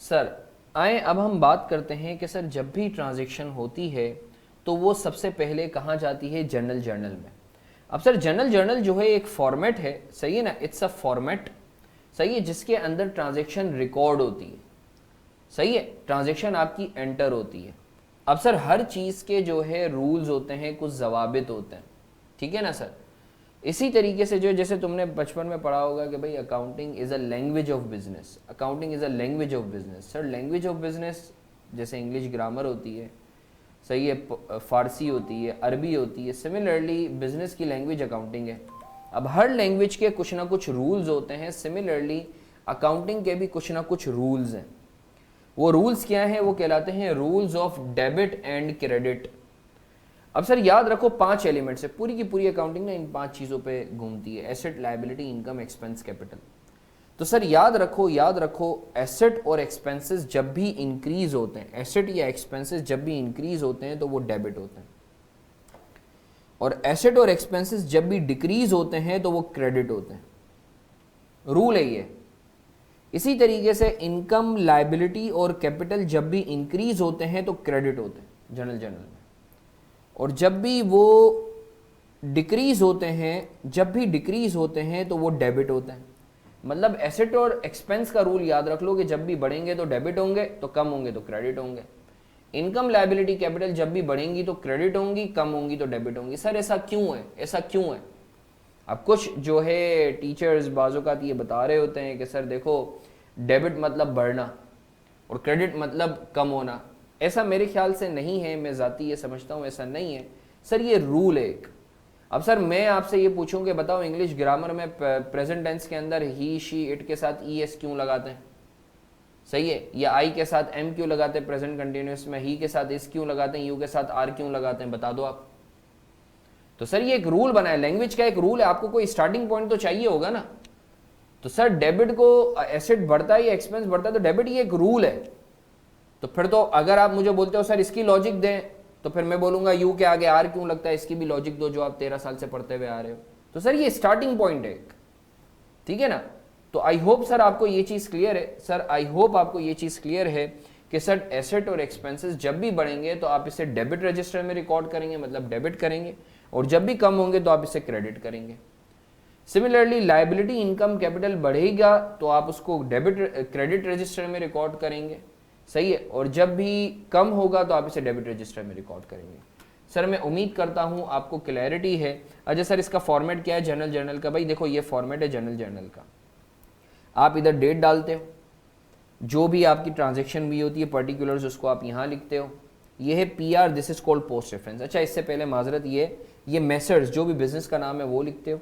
Sir आए अब हम बात करते हैं कि सर जब भी ट्रांजैक्शन होती है तो वो सबसे पहले कहाँ जाती है, जनरल जर्नल में। अब सर जनरल जर्नल जो है एक फॉर्मेट है, सही है ना, इट्स अ फॉर्मेट, सही है, जिसके अंदर ट्रांजैक्शन रिकॉर्ड होती है, सही है, ट्रांजैक्शन आपकी एंटर होती है। अब सर हर चीज़ के जो है रूल्स होते हैं, कुछ जवाबित होते हैं, ठीक है ना सर। इसी तरीके से जो जैसे तुमने बचपन में पढ़ा होगा कि भाई accounting is a language of business, accounting is a language of business. Sir language of business जैसे इंग्लिश ग्रामर होती है, सही है, फारसी होती है, अरबी होती है, सिमिलरली बिजनेस की लैंग्वेज अकाउंटिंग है। अब हर लैंग्वेज के कुछ ना कुछ रूल्स होते हैं, सिमिलरली अकाउंटिंग के भी कुछ ना कुछ रूल्स हैं। वो रूल्स क्या हैं, वो कहलाते हैं rules of debit and credit. अब सर याद रखो 5 एलिमेंट्स है, पूरी की पूरी अकाउंटिंग ना इन 5 चीज़ों पे घूमती है, asset, liability, income, expense, capital. तो सर याद रखो एसेट और एक्सपेंसेस जब भी इंक्रीज होते हैं, एसेट या एक्सपेंसेस जब भी इंक्रीज होते हैं तो वो डेबिट होते हैं, और एसेट और एक्सपेंसेस जब भी डिक्रीज होते हैं तो वो क्रेडिट होते हैं। रूल है ये। इसी तरीके से इनकम, लायबिलिटी और कैपिटल जब भी इंक्रीज होते हैं तो क्रेडिट होते हैं जनरल में, और जब भी वो डिक्रीज होते हैं, तो वो डेबिट होते हैं। मतलब एसेट और एक्सपेंस का रूल याद रख लो कि जब भी बढ़ेंगे तो डेबिट होंगे, तो कम होंगे तो क्रेडिट होंगे। इनकम, लायबिलिटी, कैपिटल जब भी बढ़ेंगी तो क्रेडिट होंगी, कम होंगी तो डेबिट होंगी। सर ऐसा क्यों है, ऐसा क्यों है? अब कुछ जो है टीचर्स बाज़ोकात ये बता रहे होते हैं कि सर देखो डेबिट मतलब बढ़ना और क्रेडिट मतलब कम होना। ऐसा मेरे ख्याल से नहीं है, मैं ज़ाती ये समझता हूँ ऐसा नहीं है सर, ये रूल है एक। अब सर मैं आपसे ये पूछूं कि बताओ इंग्लिश ग्रामर में प्रेजेंट टेंस के अंदर ही, शी, इट के साथ ई एस क्यों लगाते हैं, सही है, या आई के साथ एम क्यों लगाते हैं प्रेजेंट कंटिन्यूस में, ही के साथ इस क्यों लगाते हैं, यू के साथ आर क्यों लगाते हैं, बता दो आप। तो सर ये एक रूल बना है, लैंग्वेज का एक रूल है, आपको कोई स्टार्टिंग पॉइंट तो चाहिए होगा ना। तो सर डेबिट को एसेट बढ़ता है या एक्सपेंस बढ़ता है तो डेबिट ये एक रूल है। तो फिर तो अगर आप मुझे बोलते हो सर इसकी लॉजिक दें, तो फिर मैं बोलूंगा यू के आगे आर क्यों लगता है, इसकी भी लॉजिक दो जो आप 13 साल से पढ़ते हुए आ रहे हो। तो सर ये स्टार्टिंग पॉइंट है, ठीक है ना। तो आई होप सर आपको ये चीज क्लियर है, सर आई होप आपको ये चीज क्लियर है कि सर एसेट और एक्सपेंसेस जब भी बढ़ेंगे तो आप इसे डेबिट रजिस्टर में रिकॉर्ड करेंगे, मतलब डेबिट करेंगे, और जब भी कम होंगे तो आप इसे क्रेडिट करेंगे। सिमिलरली लायबिलिटी, इनकम, कैपिटल बढ़ेगा तो आप उसको डेबिट क्रेडिट रजिस्टर में रिकॉर्ड करेंगे, सही है, और जब भी कम होगा तो आप इसे डेबिट रजिस्टर में रिकॉर्ड करेंगे। सर मैं उम्मीद करता हूं आपको क्लैरिटी है। अच्छा सर इसका फॉर्मेट क्या है जनरल जर्नल का? भाई देखो ये फॉर्मेट है जनरल जर्नल का, आप इधर डेट डालते हो, जो भी आपकी ट्रांजेक्शन भी होती है पर्टिकुलर्स उसको आप यहाँ लिखते हो, ये है P R, this is called post reference. अच्छा इससे पहले माजरत ये मेथड्स जो भी बिजनेस का नाम है वो लिखते हो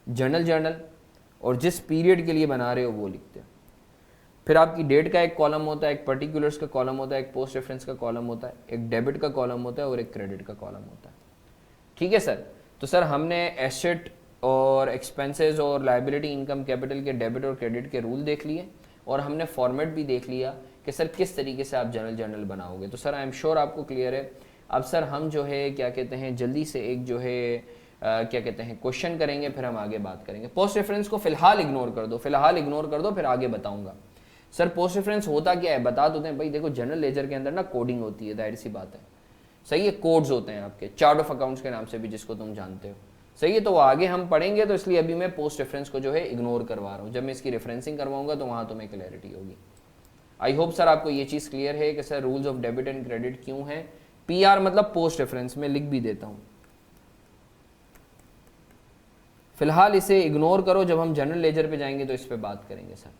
जनरल जर्नल, और जिस पीरियड के लिए बना रहे हो वो लिखते हो। फिर आपकी डेट का एक कॉलम होता है, एक पर्टिकुलर्स का कॉलम होता है, एक पोस्ट रेफरेंस का कॉलम होता है, एक डेबिट का कॉलम होता है और एक क्रेडिट का कॉलम होता है, ठीक है सर। तो सर हमने एसेट और एक्सपेंसेस और लायबिलिटी, इनकम, कैपिटल के डेबिट और क्रेडिट के रूल देख लिए, और हमने फॉर्मेट भी देख लिया कि सर किस तरीके से आप जनरल जर्नल बनाओगे। तो सर आई एम श्योर आपको क्लियर है। अब सर हम जो है क्या कहते हैं जल्दी से एक जो है क्या कहते हैं क्वेश्चन करेंगे, फिर हम आगे बात करेंगे। पोस्ट रेफरेंस को फिलहाल इग्नोर कर दो, फिर आगे बताऊंगा। सर पोस्ट रेफरेंस होता क्या है बता देते हैं। भाई देखो जनरल लेजर के अंदर ना कोडिंग होती है, जाहिर सी बात है, सही है, कोड्स होते हैं आपके, चार्ट ऑफ अकाउंट्स के नाम से भी जिसको तुम जानते हो, सही है। तो वो आगे हम पढ़ेंगे, तो इसलिए अभी मैं पोस्ट रेफरेंस को जो है इग्नोर करवा रहा हूँ। जब मैं इसकी रेफरेंसिंग करवाऊंगा तो वहाँ तुम्हें क्लैरिटी होगी। आई होप सर आपको ये चीज़ क्लियर है कि sir rules of debit and credit क्यों है। पी आर मतलब पोस्ट रेफरेंस, में लिख भी देता हूँ। फिलहाल इसे इग्नोर करो, जब हम जनरल लेजर पे जाएंगे तो इस पे बात करेंगे सर।